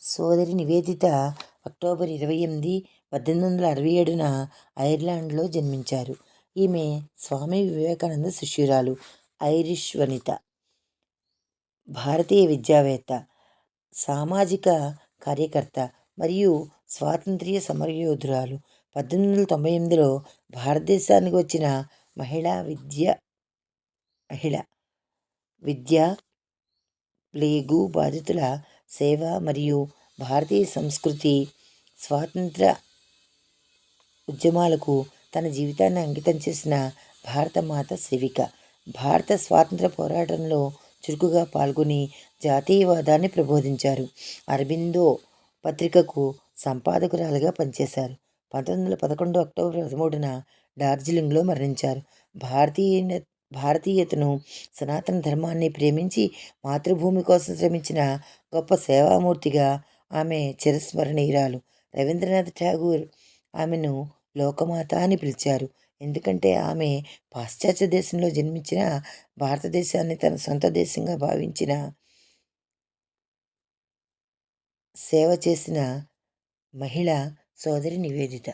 సోదరి నివేదిత అక్టోబర్ 28, 1867న ఐర్లాండ్లో జన్మించారు. ఈమె స్వామి వివేకానంద శిష్యురాలు. ఐరిష్ వనిత, భారతీయ విద్యావేత్త, సామాజిక కార్యకర్త మరియు స్వాతంత్ర్య సమరయోధురాలు. 1898లో భారతదేశానికి వచ్చిన మహిళ విద్య, ప్లేగు బాధితుల సేవ మరియు భారతీయ సంస్కృతి, స్వాతంత్ర ఉద్యమాలకు తన జీవితాన్ని అంకితం చేసిన భారతమాత సేవిక. భారత స్వాతంత్ర పోరాటంలో చురుకుగా పాల్గొని జాతీయవాదాన్ని ప్రబోధించారు. అరబిందో పత్రికకు సంపాదకురాలిగా పనిచేశారు. 1911 అక్టోబర్ 13న డార్జిలింగ్లో మరణించారు. భారతీయతను, సనాతన ధర్మాన్ని ప్రేమించి మాతృభూమి కోసం శ్రమించిన గొప్ప సేవామూర్తిగా ఆమె చిరస్మరణీయురాలు. రవీంద్రనాథ్ ఠాగూర్ ఆమెను లోకమాత అని పిలిచారు. ఎందుకంటే ఆమె పాశ్చాత్య దేశంలో జన్మించిన భారతదేశాన్ని తన సొంత దేశంగా భావించిన, సేవ చేసిన మహిళ సోదరి నివేదిత.